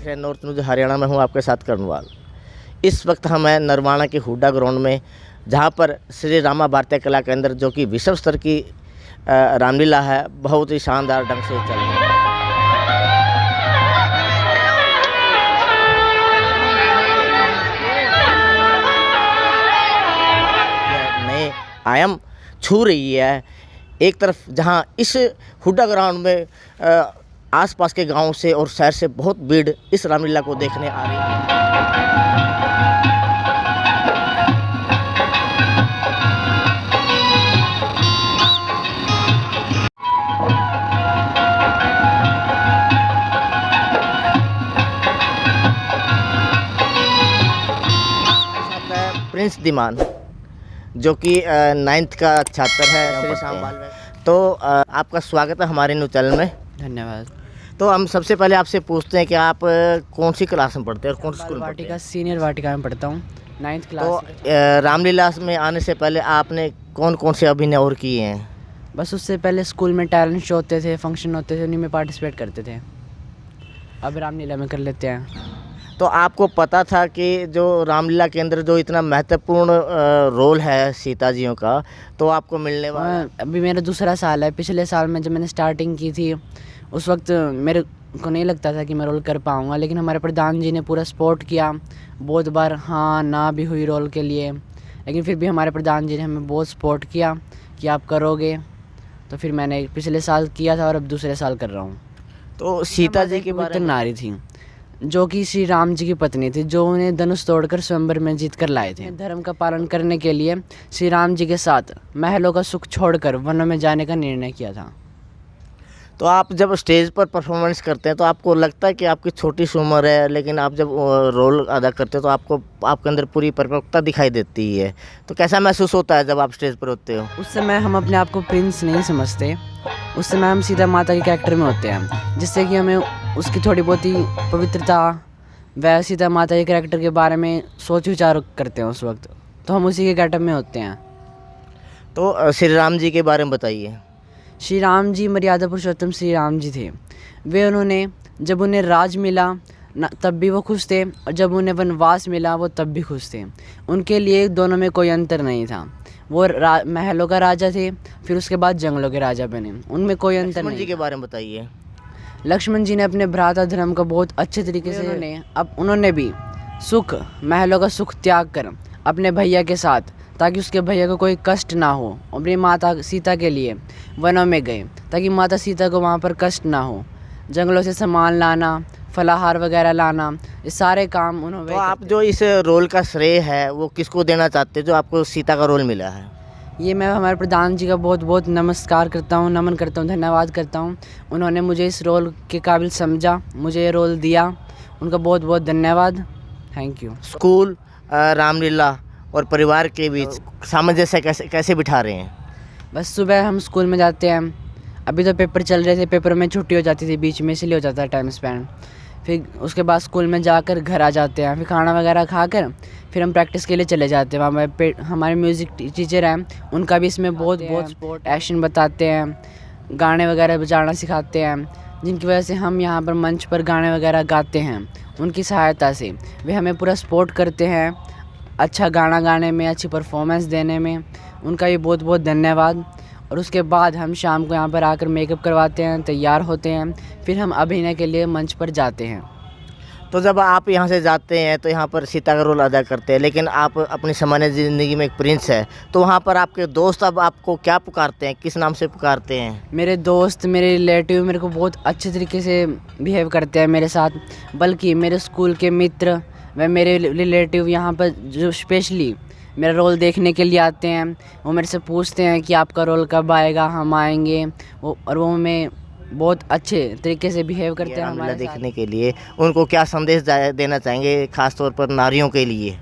देख रहे हैं नॉर्थ न्यूज़ हरियाणा में हूँ आपके साथ कर्नवाल। इस वक्त हम हैं नरवाना के हुड्डा ग्राउंड में, जहाँ पर श्री रामा भारतीय कला केंद्र जो कि विश्व स्तर की रामलीला है, बहुत ही शानदार ढंग से चल रही है। नए आयाम छू रही है। एक तरफ जहाँ इस हुड्डा ग्राउंड में आसपास के गांव से और शहर से बहुत भीड़ इस रामलीला को देखने आ रही है। प्रिंस दिमान जो कि 9th का छात्र है श्री श्याम बाल में। तो आपका स्वागत है हमारे न्यूज़ चैनल में। धन्यवाद। तो हम सबसे पहले आपसे पूछते हैं कि आप कौन सी क्लास में पढ़ते हैं और कौन सी स्कूल में पढ़ते हैं? सीनियर वाटिका में पढ़ता हूँ, 9th क्लास। तो रामलीला में आने से पहले आपने कौन कौन से अभिनय और किए हैं? बस उससे पहले स्कूल में टैलेंट शो होते थे, फंक्शन होते थे, उन्हीं में पार्टिसिपेट करते थे। अब रामलीला में कर लेते हैं। तो आपको पता था कि जो रामलीला के अंदर जो इतना महत्वपूर्ण रोल है सीता जियों का, तो आपको मिलने वाला? अभी मेरा दूसरा साल है। पिछले साल में जब मैंने स्टार्टिंग की थी उस वक्त मेरे को नहीं लगता था कि मैं रोल कर पाऊँगा, लेकिन हमारे प्रधान जी ने पूरा सपोर्ट किया। बहुत बार हाँ ना भी हुई रोल के लिए, लेकिन फिर भी हमारे प्रधान जी ने हमें बहुत सपोर्ट किया कि आप करोगे। तो फिर मैंने पिछले साल किया था और अब दूसरे साल कर रहा हूँ। तो सीता जी की बारे में नारी थी जो कि श्री राम जी की पत्नी थी, जो उन्हें धनुष तोड़कर स्वयंवर में जीत कर लाए थे। धर्म का पालन करने के लिए श्री राम जी के साथ महलों का सुख छोड़कर वनों में जाने का निर्णय किया था। तो आप जब स्टेज पर परफॉर्मेंस करते हैं तो आपको लगता है कि आपकी छोटी सी उम्र है, लेकिन आप जब रोल अदा करते हो तो आपको आपके अंदर पूरी परिपक्वता दिखाई देती है। तो कैसा महसूस होता है जब आप स्टेज पर होते हो? उस समय हम अपने आप को प्रिंस नहीं समझते, उस समय हम सीता माता के कैरेक्टर में होते हैं, जिससे कि हमें उसकी थोड़ी बहुत ही पवित्रता व सीता माता के कैरेक्टर के बारे में सोच विचार करते हैं उस वक्त, तो हम उसी के कैरेक्टर में होते हैं। तो श्री राम जी के बारे में बताइए। श्री राम जी मर्यादा पुरुषोत्तम श्री राम जी थे। वे जब उन्हें राज मिला तब भी वो खुश थे, और जब उन्हें वनवास मिला वो तब भी खुश थे। उनके लिए दोनों में कोई अंतर नहीं था। वो महलों का राजा थे, फिर उसके बाद जंगलों के राजा बने, उनमें कोई अंतर नहीं। लक्ष्मण जी के बारे में बताइए। लक्ष्मण जी ने अपने भ्राता धर्म का बहुत अच्छे तरीके से उन्होंने भी महलों का सुख त्याग कर अपने भैया के साथ, ताकि उसके भैया को कोई कष्ट ना हो, अपनी माता सीता के लिए वनों में गए ताकि माता सीता को वहाँ पर कष्ट ना हो। जंगलों से सामान लाना, फलाहार वगैरह लाना, ये सारे काम उन्होंने। तो आप जो इस रोल का श्रेय है वो किसको देना चाहते हैं जो आपको सीता का रोल मिला है? ये मैं हमारे प्रधान जी का बहुत बहुत नमस्कार करता हूँ, नमन करता हूँ, धन्यवाद करता हूँ। उन्होंने मुझे इस रोल के काबिल समझा, मुझे ये रोल दिया, उनका बहुत बहुत धन्यवाद। Thank you. स्कूल, रामलीला और परिवार के बीच सामंजस्य कैसे बिठा रहे हैं? बस सुबह हम स्कूल में जाते हैं, अभी तो पेपर चल रहे थे, पेपर में छुट्टी हो जाती थी बीच में, इसलिए हो जाता है टाइम स्पेंड। फिर उसके बाद स्कूल में जाकर घर आ जाते हैं, फिर खाना वगैरह खाकर फिर हम प्रैक्टिस के लिए चले जाते हैं। वहाँ पे हमारे म्यूज़िक टीचर हैं, उनका भी इसमें बहुत स्पोर्ट एक्शन बताते हैं, गाने वगैरह बजाना सिखाते हैं, जिनकी वजह से हम यहाँ पर मंच पर गाने वगैरह गाते हैं। उनकी सहायता से वे हमें पूरा सपोर्ट करते हैं अच्छा गाना गाने में, अच्छी परफॉर्मेंस देने में। उनका भी बहुत बहुत धन्यवाद। और उसके बाद हम शाम को यहाँ पर आकर मेकअप करवाते हैं, तैयार होते हैं, फिर हम अभिनय के लिए मंच पर जाते हैं। तो जब आप यहाँ से जाते हैं तो यहाँ पर सीता का रोल अदा करते हैं, लेकिन आप अपनी सामान्य ज़िंदगी में एक प्रिंस है, तो वहाँ पर आपके दोस्त अब आपको क्या पुकारते हैं, किस नाम से पुकारते हैं? मेरे दोस्त, मेरे रिलेटिव मेरे को बहुत अच्छे तरीके से बिहेव करते हैं मेरे साथ, बल्कि मेरे स्कूल के मित्र व मेरे रिलेटिव यहाँ पर जो स्पेशली मेरा रोल देखने के लिए आते हैं, वो मेरे से पूछते हैं कि आपका रोल कब आएगा, हम आएंगे। और वो हमें बहुत अच्छे तरीके से बिहेव करते हैं हमारे देखने के लिए। उनको क्या संदेश देना चाहेंगे, खास तौर पर नारियों के लिए?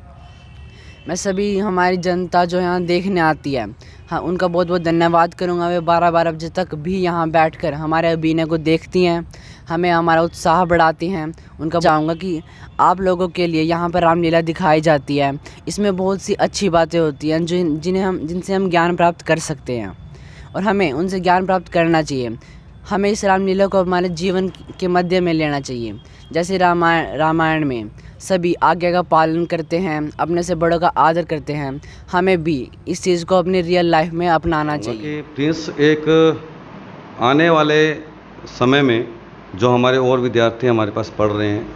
मैं सभी हमारी जनता जो यहाँ देखने आती है, हाँ, उनका बहुत बहुत धन्यवाद करूँगा। वे 12-12 बजे तक भी यहाँ बैठकर हमारे अभिनय को देखती हैं, हमें हमारा उत्साह बढ़ाती हैं। उनका चाहूँगा कि आप लोगों के लिए यहाँ पर रामलीला दिखाई जाती है, इसमें बहुत सी अच्छी बातें होती हैं जिनसे हम ज्ञान प्राप्त कर सकते हैं, और हमें उनसे ज्ञान प्राप्त करना चाहिए। हमें इस रामलीला को हमारे जीवन के मध्य में लेना चाहिए। जैसे रामायण में सभी आज्ञा का पालन करते हैं, अपने से बड़ों का आदर करते हैं, हमें भी इस चीज़ को अपनी रियल लाइफ में अपनाना चाहिए। कि प्रिंस एक आने वाले समय में जो हमारे और विद्यार्थी हमारे पास पढ़ रहे हैं,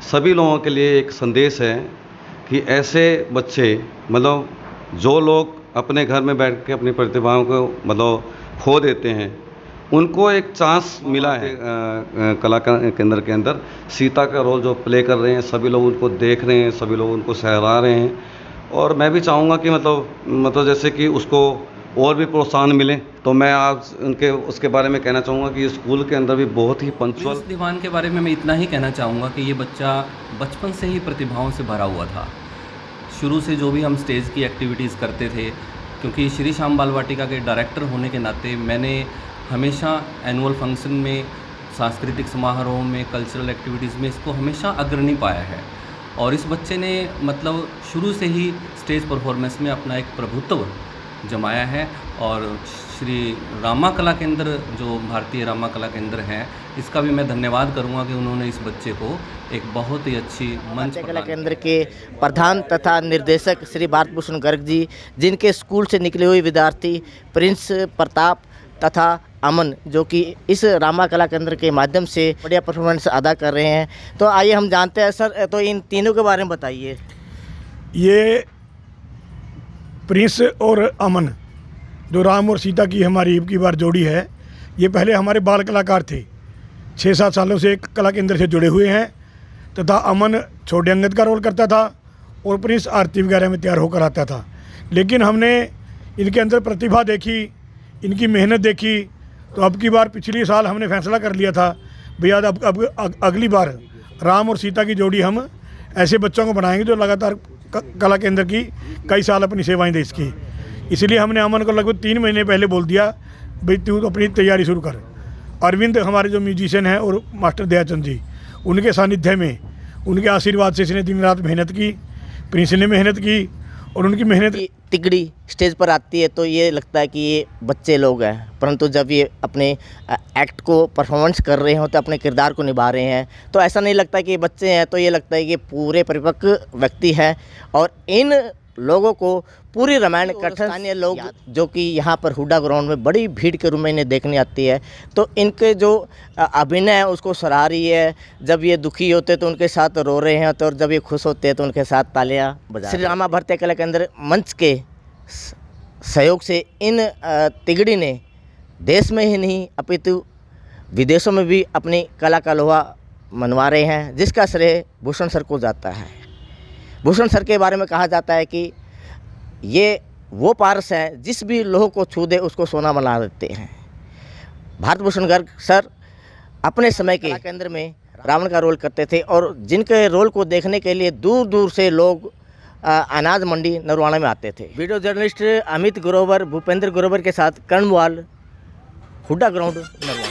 सभी लोगों के लिए एक संदेश है कि ऐसे बच्चे मतलब जो लोग अपने घर में बैठ के अपनी प्रतिभाओं को मतलब खो देते हैं, उनको एक चांस मिला है। कला केंद्र के अंदर सीता का रोल जो प्ले कर रहे हैं, सभी लोग उनको देख रहे हैं, सभी लोग उनको सहरा रहे हैं। और मैं भी चाहूँगा कि मतलब जैसे कि उसको और भी प्रोत्साहन मिले। तो मैं आज उसके बारे में कहना चाहूँगा कि स्कूल के अंदर भी बहुत ही पंक्चुअल। प्रिंस दीवान के बारे में मैं इतना ही कहना चाहूँगा कि ये बच्चा बचपन से ही प्रतिभाओं से भरा हुआ था। शुरू से जो भी हम स्टेज की एक्टिविटीज़ करते थे, क्योंकि श्री श्याम बाल वाटिका के डायरेक्टर होने के नाते मैंने हमेशा एनुअल फंक्शन में, सांस्कृतिक समारोह में, कल्चरल एक्टिविटीज़ में इसको हमेशा अग्रणी पाया है। और इस बच्चे ने मतलब शुरू से ही स्टेज परफॉर्मेंस में अपना एक प्रभुत्व जमाया है। और श्री रामा कला केंद्र जो भारतीय रामा कला केंद्र है, इसका भी मैं धन्यवाद करूंगा कि उन्होंने इस बच्चे को एक बहुत ही अच्छी मंच कला केंद्र के प्रधान तथा निर्देशक श्री भारत भूषण गर्ग जी, जिनके स्कूल से निकले हुए विद्यार्थी प्रिंस, प्रताप तथा अमन, जो कि इस रामा कला केंद्र के माध्यम से बढ़िया परफॉर्मेंस अदा कर रहे हैं। तो आइए हम जानते हैं सर, तो इन तीनों के बारे में बताइए। ये प्रिंस और अमन जो राम और सीता की हमारी अब की बार जोड़ी है, ये पहले हमारे बाल कलाकार थे, 6-7 सालों से एक कला केंद्र से जुड़े हुए हैं। तथा अमन छोटे अंगद का रोल करता था और प्रिंस आरती वगैरह में तैयार होकर आता था। लेकिन हमने इनके अंदर प्रतिभा देखी, इनकी मेहनत देखी, तो अब की बार पिछले साल हमने फैसला कर लिया था भैया अब अगली बार राम और सीता की जोड़ी हम ऐसे बच्चों को बनाएंगे जो लगातार कला केंद्र की कई साल अपनी सेवाएं दे सकी। इसलिए हमने अमन को लगभग 3 महीने पहले बोल दिया भाई तू तो अपनी तैयारी शुरू कर। अरविंद हमारे जो म्यूजिशियन हैं और मास्टर दयाचंद जी, उनके सानिध्य में, उनके आशीर्वाद से इसने दिन रात मेहनत की, प्रिंस ने मेहनत की और उनकी मेहनत तिगड़ी स्टेज पर आती है तो ये लगता है कि ये बच्चे लोग हैं, परंतु जब ये अपने एक्ट को परफॉर्मेंस कर रहे हों तो अपने किरदार को निभा रहे हैं, तो ऐसा नहीं लगता कि ये बच्चे हैं, तो ये लगता है कि ये पूरे परिपक्व व्यक्ति हैं। और इन लोगों को पूरी रामायण कथा, स्थानीय लोग जो कि यहाँ पर हुडा ग्राउंड में बड़ी भीड़ के रूप में इन्हें देखने आती है, तो इनके जो अभिनय है उसको सराह रही है। जब ये दुखी होते तो उनके साथ रो रहे हैं, तो जब ये खुश होते हैं तो उनके साथ तालियां बजा। श्री रामा भारतीय कला केंद्र मंच के सहयोग से इन तिगड़ी ने देश में ही नहीं अपितु विदेशों में भी अपनी कला का लोहा मनवा रहे हैं, जिसका श्रेय भूषण सर को जाता है। भूषण सर के बारे में कहा जाता है कि ये वो पारस हैं जिस भी लोह को छू दे उसको सोना बना देते हैं। भारत भूषण गर्ग सर अपने समय के केंद्र में रावण का रोल करते थे और जिनके रोल को देखने के लिए दूर दूर से लोग अनाज मंडी नरवाना में आते थे। वीडियो जर्नलिस्ट अमित ग्रोवर, भूपेंद्र ग्रोवर के साथ कर्णवाल, हुड्डा ग्राउंड, नरवाना।